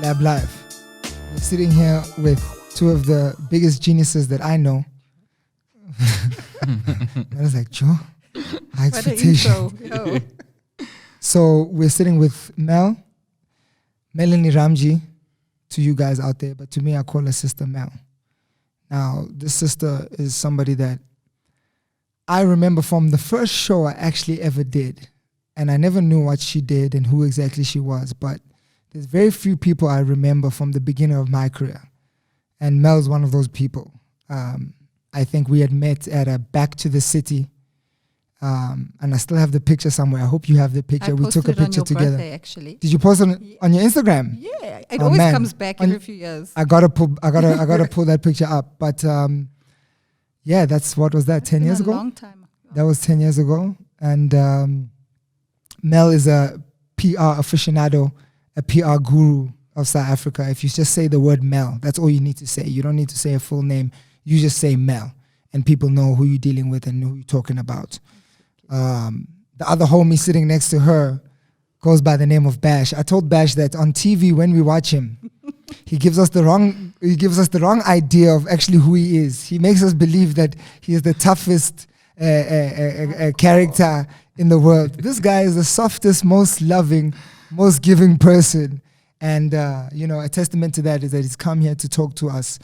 Lab Live. We're sitting here with two of the biggest geniuses that I know. I was like, Joe, high expectation. So we're sitting with Melanie Ramji, to you guys out there, but to me, I call her Sister Mel. Now, this sister is somebody that I remember from the first show I actually ever did. And I never knew what she did and who exactly she was, but there's very few people I remember from the beginning of my career. And Mel's one of those people. I think we had met at a Back to the City. And I still have the picture somewhere. I hope you have the picture. We took a picture together. Birthday, actually. Did you post on your Instagram? Yeah, it always comes back every few years. I gotta pull that picture up. But yeah, what was that? 10 years ago. Long time. That was 10 years ago. And Mel is a PR aficionado, a PR guru of South Africa. If you just say the word Mel, that's all you need to say. You don't need to say a full name. You just say Mel, and people know who you're dealing with and who you're talking about. The other homie sitting next to her goes by the name of Bash. I told Bash that on TV when we watch him, he gives us the wrong idea of actually who he is. He makes us believe that he is the toughest character in the world. This guy is the softest, most loving, most giving person. And, a testament to that is that he's come here to talk to us,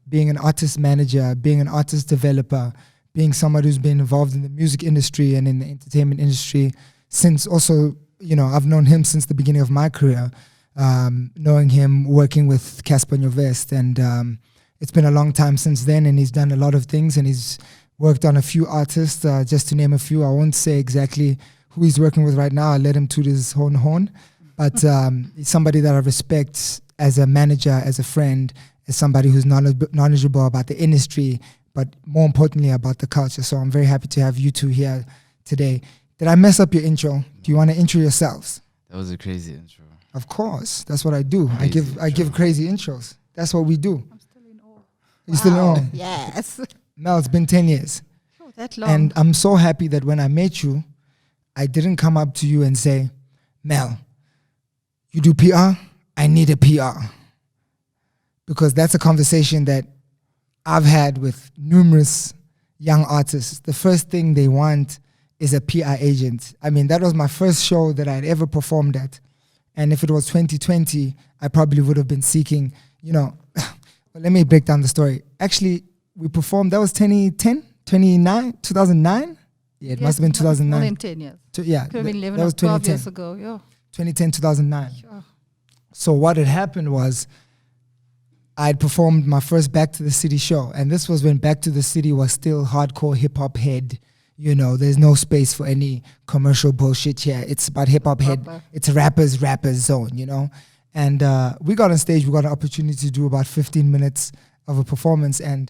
being an artist manager, being an artist developer, being someone who's been involved in the music industry and in the entertainment industry since also, I've known him since the beginning of my career, knowing him working with Casper Nyovest. And it's been a long time since then, and he's done a lot of things, and he's worked on a few artists, just to name a few. I won't say exactly who he's working with right now. I'll let him toot his horn. But he's somebody that I respect as a manager, as a friend, as somebody who's knowledgeable about the industry, but more importantly about the culture. So I'm very happy to have you two here today. Did I mess up your intro? Do you want to intro yourselves? That was a crazy intro. Of course. That's what I do. I give crazy intros. That's what we do. I'm still in awe. You're still in awe? Yes. Mel, it's been 10 years. Oh, that long. And I'm so happy that when I met you, I didn't come up to you and say, Mel, you do PR? I need a PR. Because that's a conversation that I've had with numerous young artists. The first thing they want is a PR agent. I mean, that was my first show that I'd ever performed at. And if it was 2020, I probably would have been seeking, well, let me break down the story. Actually, we performed, that was 2010, 2009? Yeah, it must have been 2009. More than 10 years. Could have been 11 or 12 years ago, yeah. 2010, 2009. Sure. So what had happened was I'd performed my first Back to the City show. And this was when Back to the City was still hardcore hip-hop head. There's no space for any commercial bullshit here. It's about hip-hop head. It's a rappers zone, And we got on stage. We got an opportunity to do about 15 minutes of a performance. And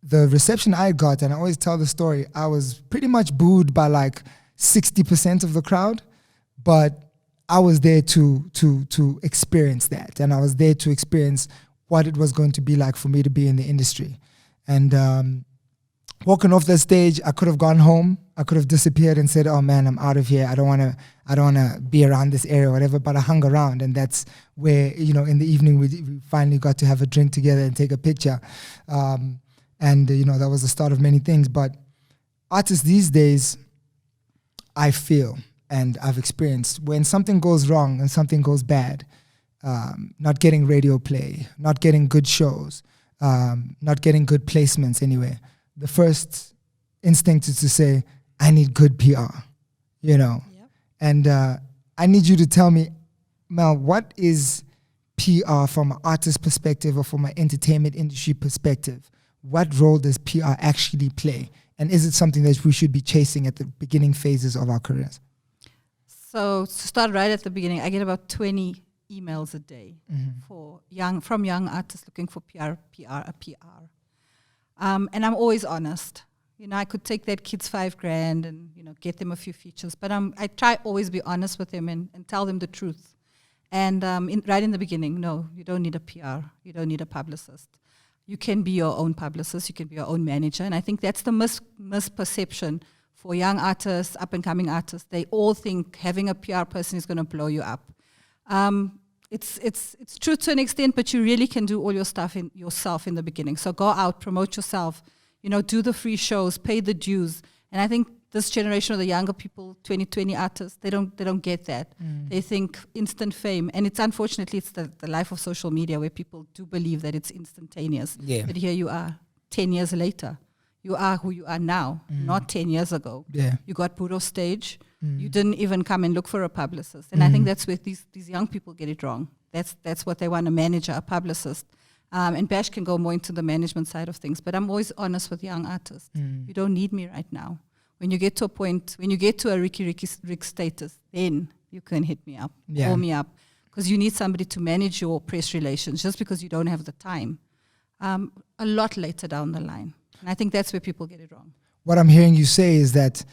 the reception I got, and I always tell the story, I was pretty much booed by like 60% of the crowd. But I was there to experience that. And I was there to experience what it was going to be like for me to be in the industry. And walking off that stage, I could have gone home. I could have disappeared and said, oh man, I'm out of here. I don't want to be around this area or whatever, but I hung around. And that's where, in the evening, we finally got to have a drink together and take a picture. And that was the start of many things. But artists these days, I feel, and I've experienced, when something goes wrong and something goes bad, not getting radio play, not getting good shows, not getting good placements anywhere, the first instinct is to say, I need good PR, Yep. And I need you to tell me, Mel, what is PR from an artist perspective or from an entertainment industry perspective? What role does PR actually play? And is it something that we should be chasing at the beginning phases of our careers? So to start right at the beginning, I get about 20 emails a day from young artists looking for a PR. And I'm always honest. I could take that kid's $5,000 and, get them a few features, but I try always be honest with them and tell them the truth. And right in the beginning, no, you don't need a PR. You don't need a publicist. You can be your own publicist. You can be your own manager. And I think that's the misperception for young artists, up-and-coming artists. They all think having a PR person is going to blow you up. It's true to an extent, but you really can do all your stuff yourself in the beginning. So go out, promote yourself, do the free shows, pay the dues. And I think this generation of the younger people, 2020 artists, they don't get that. They think instant fame. And unfortunately, it's the life of social media where people do believe that it's instantaneous. Yeah. But here you are, 10 years later. You are who you are now, not 10 years ago. Yeah. You got put off stage. You didn't even come and look for a publicist. And I think that's where these young people get it wrong. That's what they want, a manager, a publicist. And Bash can go more into the management side of things. But I'm always honest with young artists. You don't need me right now. When you get to a point, when you get to a Rick status, then you can hit me up, call me up. Because you need somebody to manage your press relations just because you don't have the time. A lot later down the line. And I think that's where people get it wrong. What I'm hearing you say is that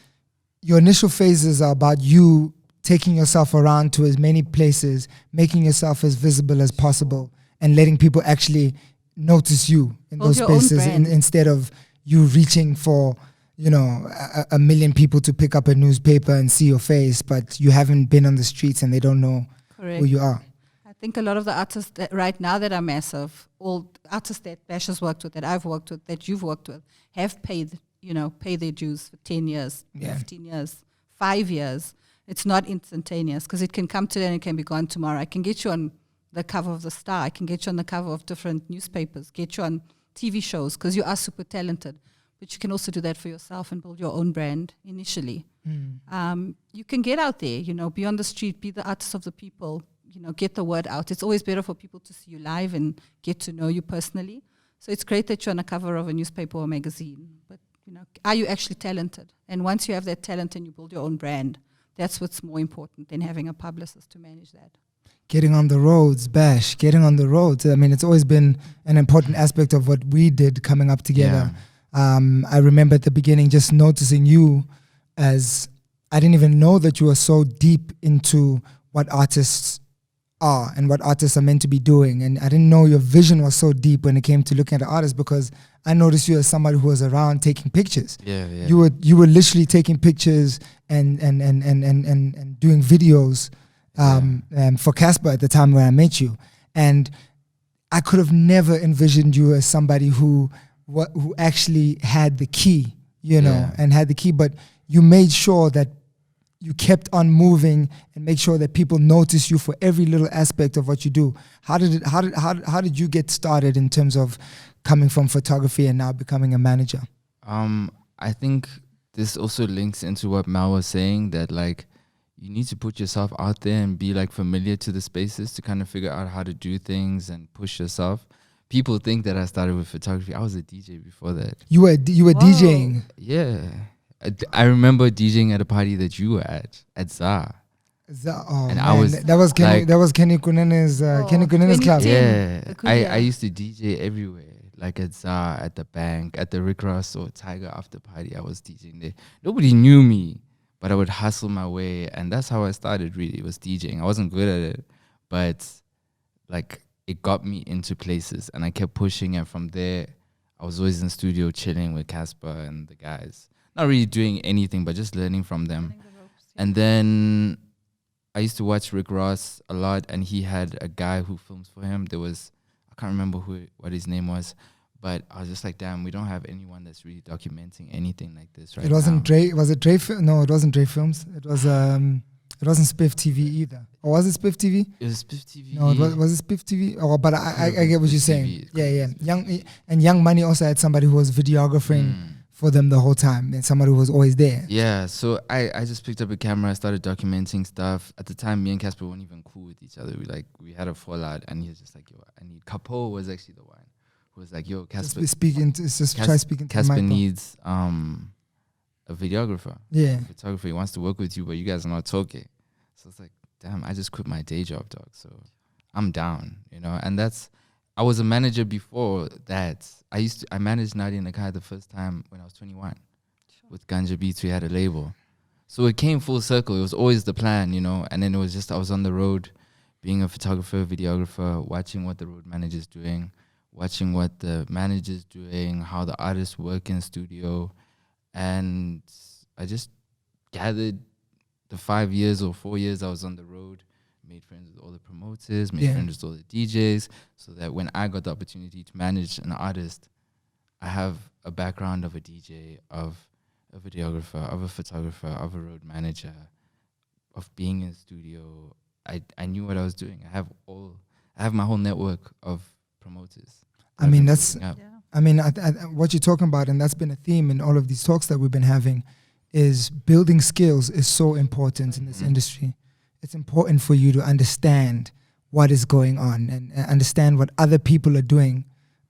your initial phases are about you taking yourself around to as many places, making yourself as visible as possible, and letting people actually notice you in those spaces instead of you reaching for, a million people to pick up a newspaper and see your face, but you haven't been on the streets and they don't know who you are. I think a lot of the artists that right now that are massive, all artists that Bash has worked with, that I've worked with, that you've worked with, have paid their dues for 10 years, 15 years, 5 years. It's not instantaneous because it can come today and it can be gone tomorrow. I can get you on the cover of The Star. I can get you on the cover of different newspapers, get you on TV shows because you are super talented. But you can also do that for yourself and build your own brand initially. You can get out there, be on the street, be the artist of the people, get the word out. It's always better for people to see you live and get to know you personally. So it's great that you're on the cover of a newspaper or magazine. But, are you actually talented? And once you have that talent and you build your own brand, that's what's more important than having a publicist to manage that. Getting on the roads, Bash, getting on the roads. I mean, it's always been an important aspect of what we did coming up together. I remember at the beginning just noticing you as, I didn't even know that you were so deep into what artists are and what artists are meant to be doing. And I didn't know your vision was so deep when it came to looking at the artists, because I noticed you as somebody who was around taking pictures. You were literally taking pictures and doing videos for Casper at the time when I met you. And I could have never envisioned you as somebody who actually had the key, and had the key, but you made sure that you kept on moving and make sure that people notice you for every little aspect of what you do. How did you get started in terms of coming from photography and now becoming a manager? I think this also links into what Mal was saying, that like you need to put yourself out there and be like familiar to the spaces to kind of figure out how to do things and push yourself. People think that I started with photography. I was a DJ before that. You were DJing? Yeah. I remember DJing at a party that you were at ZA. And that was Kenny Kunene's club. Yeah. I used to DJ everywhere. Like at ZA, at the bank, at the Rick Ross or Tiger after party. I was DJing there. Nobody knew me, but I would hustle my way. And that's how I started, really. It was DJing. I wasn't good at it, but like it got me into places and I kept pushing. And from there, I was always in the studio chilling with Casper and the guys. Not really doing anything, but just learning from them. And then I used to watch Rick Ross a lot, and he had a guy who films for him. I can't remember what his name was, but I was just like, damn, we don't have anyone that's really documenting anything like this right now. It wasn't Dre. Was it Dre? No, it wasn't Dre Films. It wasn't Spiff TV either. Or was it Spiff TV? It was Spiff TV. No, was it Spiff TV? Oh, but I get what you're saying. Yeah. Young Money also had somebody who was videographing for them the whole time, and somebody who was always there. Yeah, so I just picked up a camera, I started documenting stuff. At the time, me and Casper weren't even cool with each other. We had a fallout, and he was just like, yo, I need... Capo was actually the one who was like, yo, Casper... Try speaking to Casper Michael. needs a videographer. Yeah. A photographer. He wants to work with you, but you guys are not talking. So it's like, damn, I just quit my day job, dog. So I'm down, and that's... I was a manager before that. I managed Nadia Nakai the first time when I was 21. With Ganja Beats, we had a label. So it came full circle. It was always the plan, and then it was just I was on the road being a photographer, videographer, watching what the road manager's doing, watching what the manager's doing, how the artists work in studio. And I just gathered the 5 years or 4 years I was on the road, made friends with all the promoters, made friends with all the DJs, so that when I got the opportunity to manage an artist, I have a background of a DJ, of a videographer, of a photographer, of a road manager, of being in the studio. I knew what I was doing. I have my whole network of promoters. I mean, what you're talking about, and that's been a theme in all of these talks that we've been having, is building skills is so important in this industry. It's important for you to understand what is going on and understand what other people are doing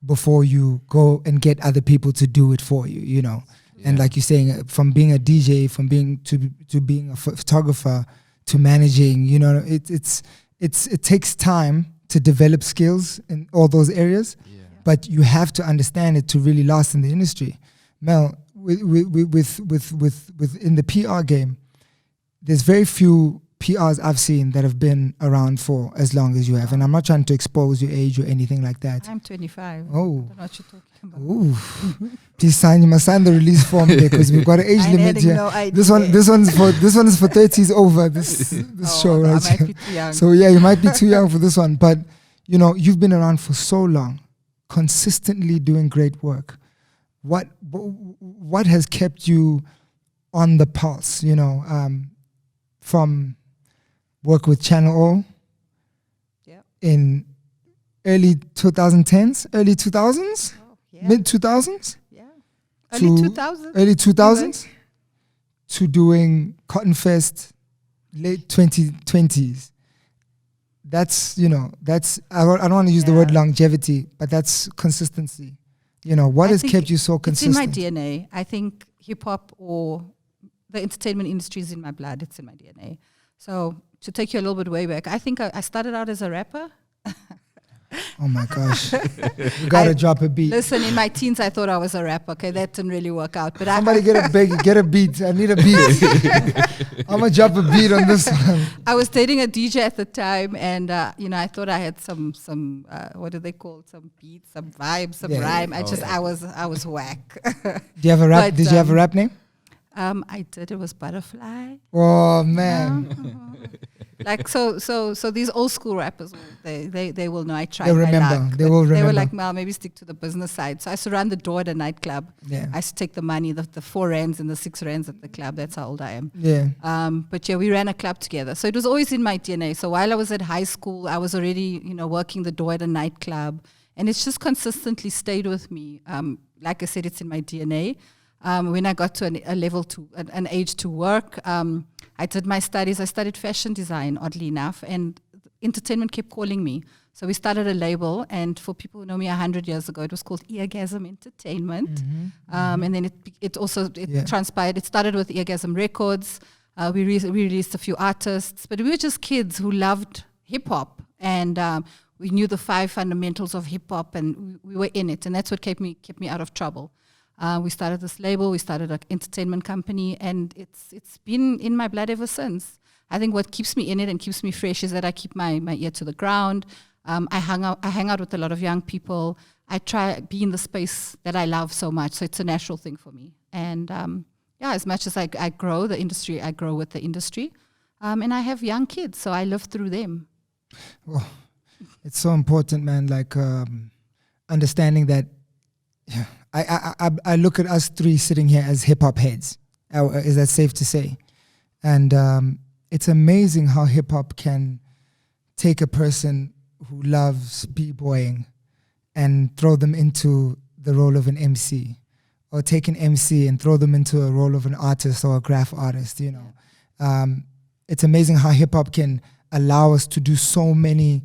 before you go and get other people to do it for you, Yeah. And like you're saying, from being a DJ, from being to being a photographer, to managing, it takes time to develop skills in all those areas, but you have to understand it to really last in the industry. Mel, with in the PR game, there's very few PRs I've seen that have been around for as long as you have, and I'm not trying to expose your age or anything like that. I'm 25. Oh, I don't know what you're talking about. Ooh. Please you must sign the release form there, because we've got an age limit here. No this one is for 30s over. This show, no, right? I might be too young. So yeah, you might be too young for this one, but you've been around for so long, consistently doing great work. What has kept you on the pulse? From work with Channel O in early 2010s, early 2000s, mid 2000s, early 2000s, to doing Cotton Fest late 2020s. That's I don't want to use the word longevity, but that's consistency. What has kept you so consistent? It's in my DNA. I think hip hop or the entertainment industry is in my blood. It's in my DNA. So to take you a little bit way back, I think I started out as a rapper. Oh my gosh. You gotta drop a beat. Listen, in my teens I thought I was a rapper. Okay, that didn't really work out. But somebody get a beat. I need a beat. I'm gonna drop a beat on this one. I was dating a DJ at the time, and I thought I had some what do they call, some beats, some vibes, some rhyme. I was whack. Do you have a rap? Did you have a rap name? I did. It was Butterfly. Oh man. Like so these old school rappers, they will know I tried. They remember. They will remember. They were like, Mel, maybe stick to the business side. So I used to run the door at a nightclub. Yeah. I used to take the money, the 4 rands and the 6 rands at the club. That's how old I am. Yeah. But yeah, we ran a club together. So it was always in my DNA. So while I was at high school, I was already, working the door at a nightclub, and it's just consistently stayed with me. Like I said, it's in my DNA. When I got to an age to work, I did my studies. I studied fashion design, oddly enough, and entertainment kept calling me. So we started a label, and for people who know me 100 years ago, it was called Eargasm Entertainment. Mm-hmm. And then it transpired. It started with Eargasm Records. We released a few artists, but we were just kids who loved hip-hop, and we knew the 5 fundamentals of hip-hop, and we were in it, and that's what kept me out of trouble. We started this label, we started an entertainment company, and it's been in my blood ever since. I think what keeps me in it and keeps me fresh is that I keep my ear to the ground. I hang out with a lot of young people. I try to be in the space that I love so much, so it's a natural thing for me. And as much as I grow the industry, I grow with the industry. And I have young kids, so I live through them. Well, it's so important, man, like understanding that. Yeah, I look at us 3 sitting here as hip-hop heads. Is that safe to say? And it's amazing how hip-hop can take a person who loves b-boying and throw them into the role of an MC, or take an MC and throw them into a role of an artist or a graph artist, It's amazing how hip-hop can allow us to do so many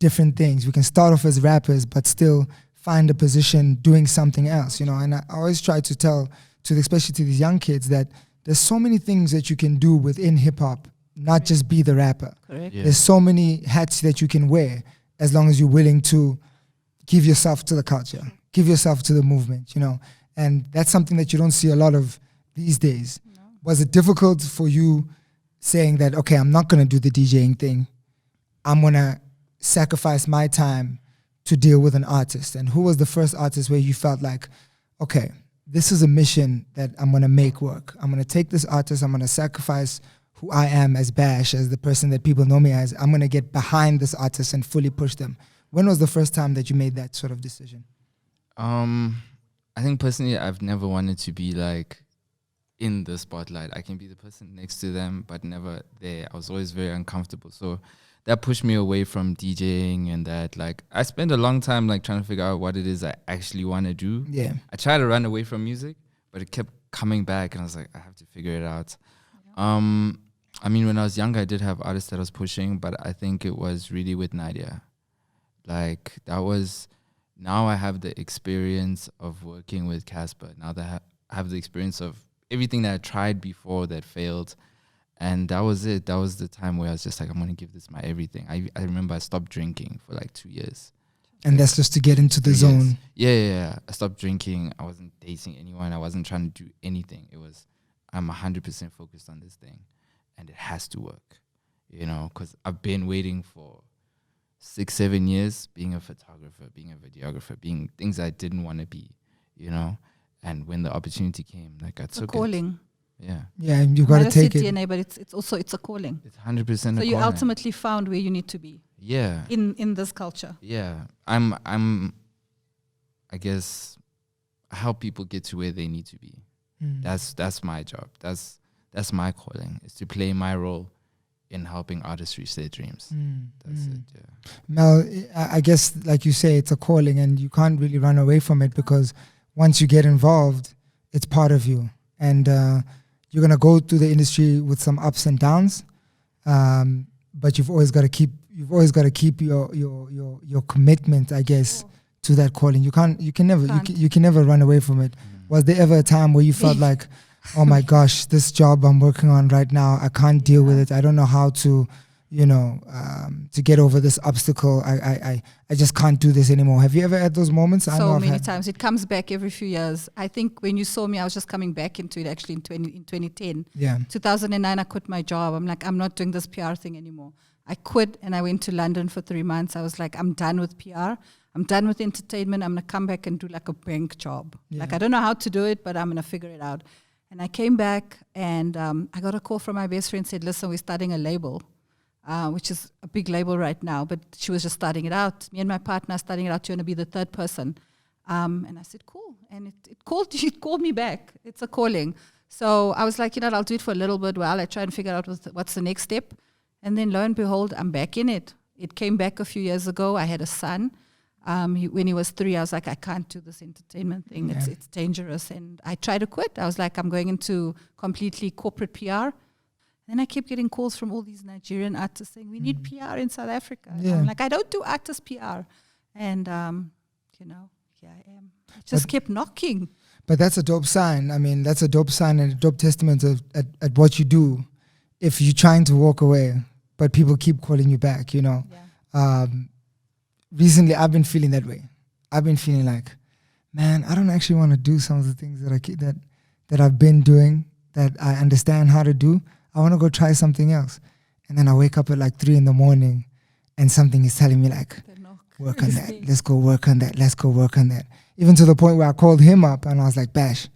different things. We can start off as rappers, but still find a position doing something else, And I always try to tell, especially to these young kids, that there's so many things that you can do within hip hop, not just be the rapper. Correct. Yeah. There's so many hats that you can wear as long as you're willing to give yourself to the culture, give yourself to the movement, you know. And that's something that you don't see a lot of these days. No. Was it difficult for you saying that, okay, I'm not going to do the DJing thing. I'm going to sacrifice my time to deal with an artist? And who was the first artist where you felt like, okay, this is a mission that I'm going to make work. I'm going to take this artist, I'm going to sacrifice who I am as Bash, as the person that people know me as. I'm going to get behind this artist and fully push them. When was the first time that you made that sort of decision? I think personally, I've never wanted to be like in the spotlight. I can be the person next to them, but never there. I was always very uncomfortable. So that pushed me away from DJing, and that, like, I spent a long time like trying to figure out what it is I actually want to do. Yeah. I tried to run away from music, but it kept coming back, and I was like, I have to figure it out. Yeah. I mean, when I was younger, I did have artists that I was pushing, but I think it was really with Nadia. Like, that was, now I have the experience of working with Casper. Now that I have the experience of everything that I tried before that failed. And that was it. That was the time where I was just like, I'm going to give this my everything. I remember I stopped drinking for like 2 years. And that's just to get into the zone. Yeah. I stopped drinking. I wasn't dating anyone. I wasn't trying to do anything. It was, I'm 100% focused on this thing. And it has to work, you know, because I've been waiting for 6-7 years, being a photographer, being a videographer, being things I didn't want to be, you know. And when the opportunity came, like, I took a calling. it. Yeah. Yeah, and you got to take it. DNA, but it's also a calling. It's 100% a calling. So you ultimately found where you need to be. Yeah. In this culture. Yeah. I guess, I help people get to where they need to be. That's my job. That's my calling, is to play my role in helping artists reach their dreams. That's it, yeah. Mel, I guess, like you say, it's a calling, and you can't really run away from it, because once you get involved, it's part of you. And you're going to go through the industry with some ups and downs, but you've always got to keep your commitment, I guess, to that calling. You can never run away from it. Was there ever a time where you felt like, oh my gosh, this job I'm working on right now, I can't deal with it. I don't know how to, to get over this obstacle. I just can't do this anymore. Have you ever had those moments? So many times. It comes back every few years. I think when you saw me, I was just coming back into it actually in 2010. Yeah. 2009, I quit my job. I'm like, I'm not doing this PR thing anymore. I quit and I went to London for 3 months. I was like, I'm done with PR. I'm done with entertainment. I'm going to come back and do like a bank job. Yeah. Like, I don't know how to do it, but I'm going to figure it out. And I came back and I got a call from my best friend, said, listen, we're starting a label, which is a big label right now, but she was just starting it out. Me and my partner are starting it out. You're going to be the third person. And I said, cool. And it called me back. It's a calling. So I was like, I'll do it for a little bit while I try and figure out what's the next step. And then lo and behold, I'm back in it. It came back a few years ago. I had a son. When he was 3, I was like, I can't do this entertainment thing. Yeah. It's dangerous. And I tried to quit. I was like, I'm going into completely corporate PR. Then I kept getting calls from all these Nigerian artists saying, we need PR in South Africa. Yeah. I'm like, I don't do artist PR. And, here I am. I just kept knocking. But that's a dope sign. I mean, that's a dope sign and a dope testament at what you do. If you're trying to walk away, but people keep calling you back, Yeah. Recently, I've been feeling that way. I've been feeling like, man, I don't actually want to do some of the things that I've been doing, that I understand how to do. I want to go try something else. And then I wake up at like 3 a.m. and something is telling me like, work on that. Let's go work on that. Let's go work on that. Even to the point where I called him up and I was like, Bash,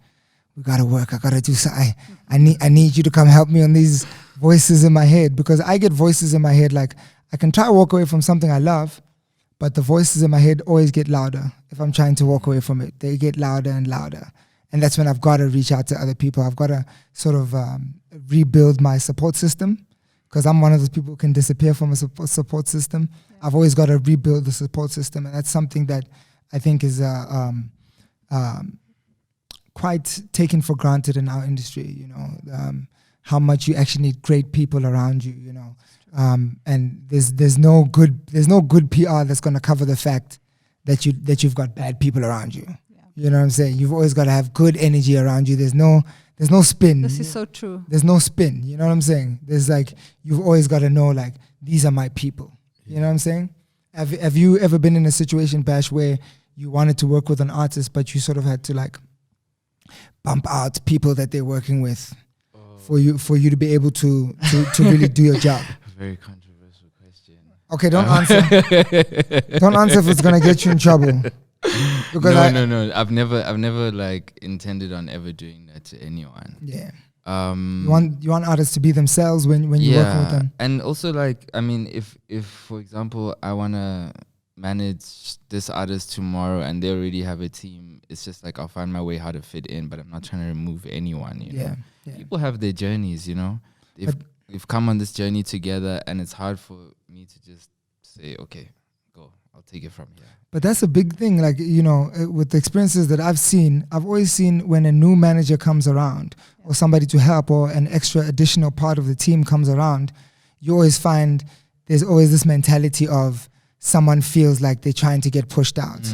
we got to work. I got to do something. I need you to come help me on these voices in my head, because I get voices in my head. Like, I can try to walk away from something I love, but the voices in my head always get louder. If I'm trying to walk away from it, they get louder and louder. And that's when I've got to reach out to other people. I've got to sort of rebuild my support system, because I'm one of those people who can disappear from a support system. Yeah. I've always got to rebuild the support system. And that's something that I think is quite taken for granted in our industry, how much you actually need great people around you, and there's no good PR that's going to cover the fact that you've got bad people around you. Yeah. You know what I'm saying? You've always got to have good energy around you. There's no spin. This is so true. There's no spin. You know what I'm saying? There's like, you've always got to know, like, these are my people. You know what I'm saying? Have you ever been in a situation, Bash, where you wanted to work with an artist, but you sort of had to like bump out people that they're working with for you to be able to really do your job? Very controversial question. Okay, don't answer. Don't answer if it's gonna get you in trouble. Because no. I've never like intended on ever doing that to anyone. Yeah. You want artists to be themselves when you're working with them. And also like, I mean, if for example I wanna manage this artist tomorrow and they already have a team, it's just like I'll find my way how to fit in, but I'm not trying to remove anyone, you know. People have their journeys, you know. We've come on this journey together, and it's hard for me to just say, okay, go, I'll take it from here. But that's a big thing, like, you know, with the experiences that I've always seen when a new manager comes around or somebody to help or an extra additional part of the team comes around, you always find there's always this mentality of someone feels like they're trying to get pushed out.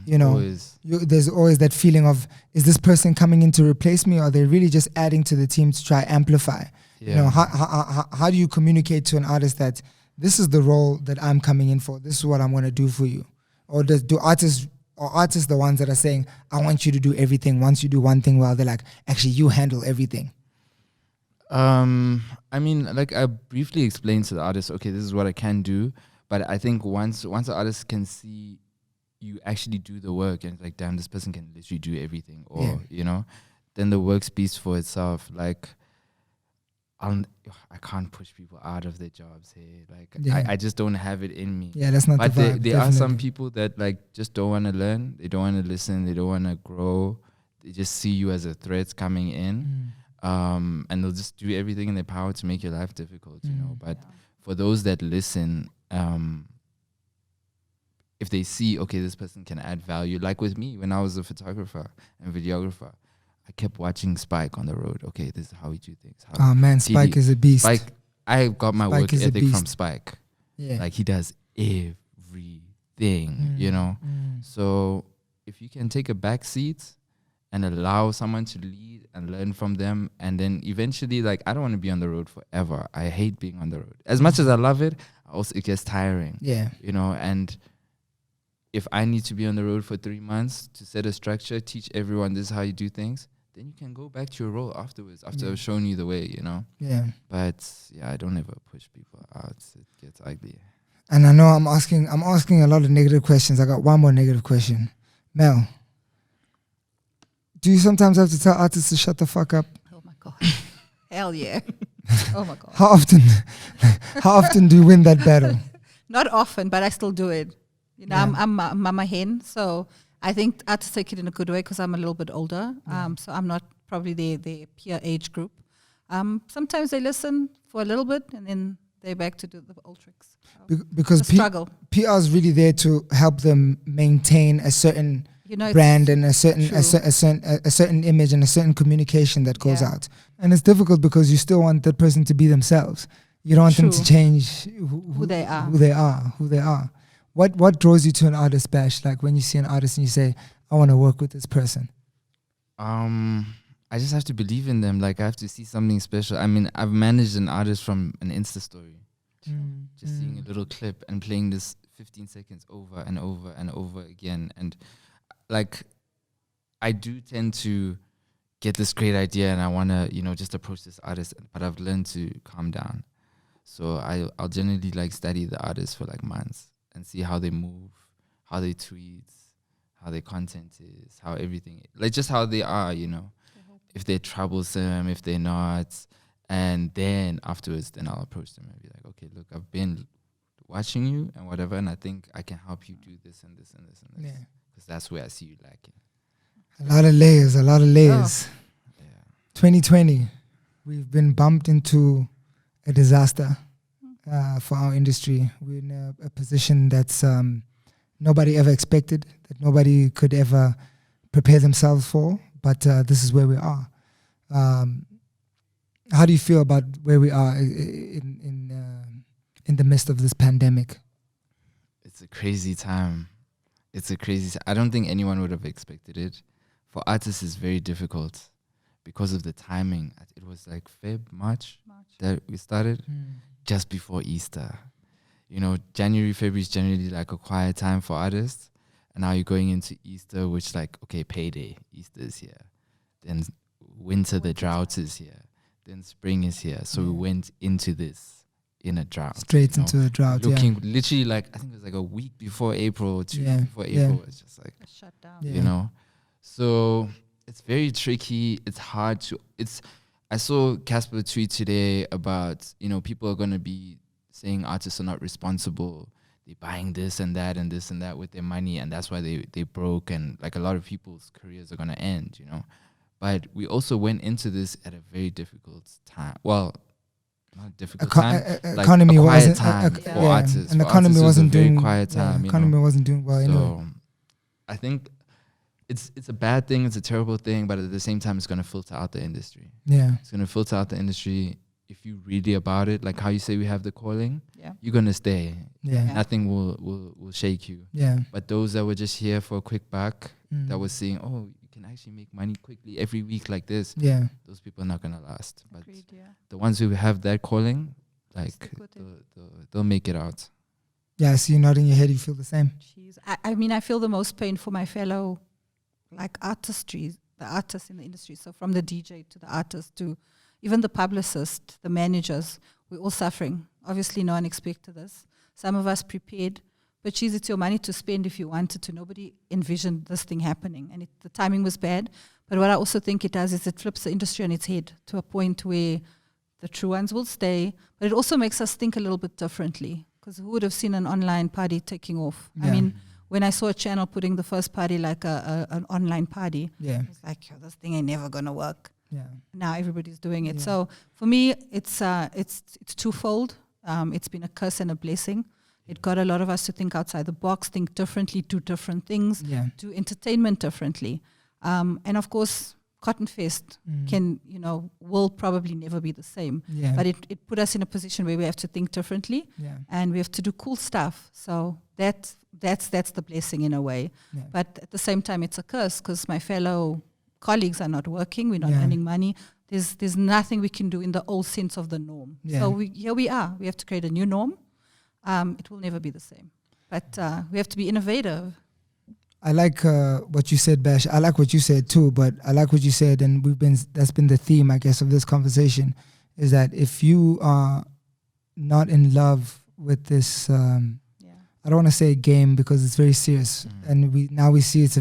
You know, there's always that feeling of, is this person coming in to replace me, or are they really just adding to the team to try amplify? You know, how do you communicate to an artist that this is the role that I'm coming in for, this is what I'm going to do for you? Or do artists the ones that are saying, I want you to do everything, once you do one thing well, they're like, actually you handle everything? I mean, like I briefly explained to the artist, okay, this is what I can do. But I think once the artist can see you actually do the work, and it's like, damn, this person can literally do everything, or you know, then the work speaks for itself. Like, I can't push people out of their jobs here. Like, I just don't have it in me. Yeah, that's not but the vibe. There are some people that like just don't want to learn. They don't want to listen. They don't want to grow. They just see you as a threat coming in. And they'll just do everything in their power to make your life difficult, you know. But for those that listen, if they see, okay, this person can add value, like with me when I was a photographer and videographer, I kept watching Spike on the road. Okay, this is how we do things. Oh man, Spike is a beast. Spike, I got my work ethic from Spike. Yeah, like he does everything, you know. So if you can take a back seat and allow someone to lead and learn from them, and then eventually, like, I don't want to be on the road forever. I hate being on the road. As much as I love it, also it gets tiring. Yeah, you know. And if I need to be on the road for 3 months to set a structure, teach everyone this is how you do things, then you can go back to your role afterwards, after I've shown you the way, you know? Yeah. But yeah, I don't ever push people out. It gets ugly. And I know I'm asking a lot of negative questions. I got one more negative question. Mel, do you sometimes have to tell artists to shut the fuck up? Oh my God. Hell yeah. Oh my God. How often do you win that battle? Not often, but I still do it. You know, I'm mama hen, so I think artists take it in a good way because I'm a little bit older. So I'm not probably the peer age group. Sometimes they listen for a little bit and then they're back to do the old tricks. Because struggle. PR is really there to help them maintain a certain brand and a certain image and a certain communication that goes out. And it's difficult because you still want that person to be themselves. You don't want them to change who they are. What draws you to an artist, Bash? Like when you see an artist and you say, I want to work with this person. I just have to believe in them. Like I have to see something special. I mean, I've managed an artist from an Insta story. Just seeing a little clip and playing this 15 seconds over and over and over again. And like, I do tend to get this great idea and I want to, just approach this artist, but I've learned to calm down. So I'll generally like study the artist for like months and see how they move, how they tweet, how their content is, how everything, like just how they are, if they're troublesome, if they're not. And then afterwards, then I'll approach them and be like, okay, look, I've been watching you and whatever, and I think I can help you do this and this and this and this. Because that's where I see you lacking. A lot of layers. Oh. Yeah. 2020, we've been bumped into a disaster for our industry. We're in a position that's nobody ever expected, that nobody could ever prepare themselves for, but this is where we are. How do you feel about where we are in the midst of this pandemic? It's a crazy time. I don't think anyone would have expected it. For artists, it's very difficult because of the timing. It was like March that we started, just before Easter. you know, January, February is generally like a quiet time for artists. And now you're going into Easter, which like, okay, payday, Easter is here. Then winter, the drought is here. Then spring is here. So we went into this in a drought. Straight into the drought, looking literally like, I think it was like a week before April, or 2 weeks before April. It's just like, shut down. you know. So it's very tricky. It's hard to, I saw Casper tweet today about, you know, people are going to be saying artists are not responsible. They're buying this and that and this and that with their money, and that's why they broke, and like a lot of people's careers are going to end, you know. But we also went into this at a very difficult time. Well, not difficult time. Like economy a quiet wasn't time for artists. and the For economy artists, wasn't it was a very doing quiet time. Economy wasn't doing well. So I think it's a bad thing. It's a terrible thing. But at the same time, it's going to filter out the industry. Yeah, it's going to filter out the industry. If you really about it, like how you say we have the calling, you're gonna stay. Nothing will shake you. But those that were just here for a quick buck, that was saying, oh, you can actually make money quickly every week like this. Those people are not gonna last. But the ones who have that calling, like they'll make it out. Yeah, I see you nodding your head. You feel the same. Jeez. I mean, I feel the most pain for my fellow, like the artists in the industry. So from the DJ to the artist to even the publicist, the managers, we're all suffering. Obviously, no one expected this. Some of us prepared, but geez, it's your money to spend if you wanted to. Nobody envisioned this thing happening, and the timing was bad. But what I also think it does is it flips the industry on its head to a point where the true ones will stay, but it also makes us think a little bit differently, because who would have seen an online party taking off? I mean, when I saw a channel putting the first party like an online party, it's like, this thing ain't never going to work. Now everybody's doing it. So for me, it's twofold. It's been a curse and a blessing. It got a lot of us to think outside the box, think differently, do different things, do entertainment differently. And of course, Cotton Fest will probably never be the same. But it put us in a position where we have to think differently, and we have to do cool stuff. So that's the blessing in a way. But at the same time, it's a curse, because my fellow colleagues are not working, we're not earning money. There's nothing we can do in the old sense of the norm. So here we are. We have to create a new norm. It will never be the same. But we have to be innovative. I like what you said, Bash. I like what you said too, but I like what you said, and that's been the theme, I guess, of this conversation, is that if you are not in love with this, I don't want to say game, because it's very serious, and we see it's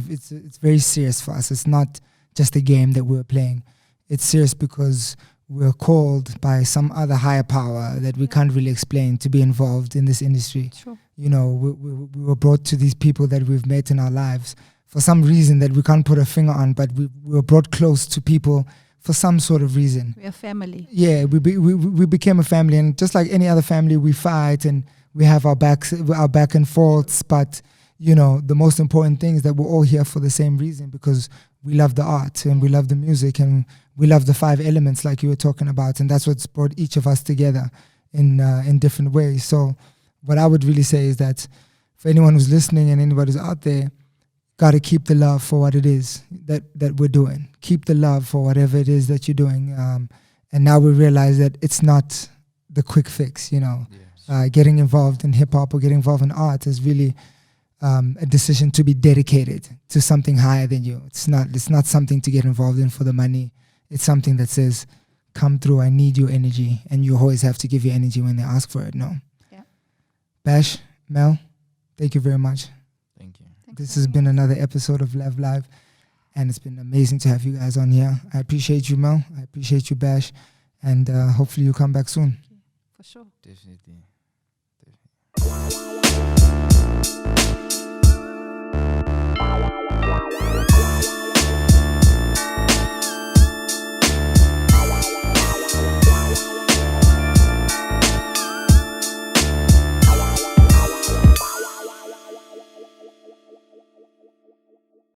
very serious for us. It's not just a game that we're playing. It's serious because we're called by some other higher power that we can't really explain to be involved in this industry. Sure. You know, we were brought to these people that we've met in our lives for some reason that we can't put a finger on, but we were brought close to people for some sort of reason. We're a family. Yeah, we became a family, and just like any other family, we fight and we have our back and forths, but you know, the most important thing is that we're all here for the same reason, because we love the art and we love the music and we love the 5 elements like you were talking about, and that's what's brought each of us together in different ways. So what I would really say is that for anyone who's listening and anybody who's out there, got to keep the love for what it is that we're doing. Keep the love for whatever it is that you're doing. And now we realize that it's not the quick fix, you know. Getting involved in hip-hop or getting involved in art is really a decision to be dedicated to something higher than you. It's not something to get involved in for the money. It's something that says, come through, I need your energy. And you always have to give your energy when they ask for it, no? Yeah. Bash, Mel, thank you very much. Thank you. This has been another episode of Lev Live, and it's been amazing to have you guys on here. I appreciate you, Mel. I appreciate you, Bash. And hopefully you come back soon. For sure. Definitely. Wow.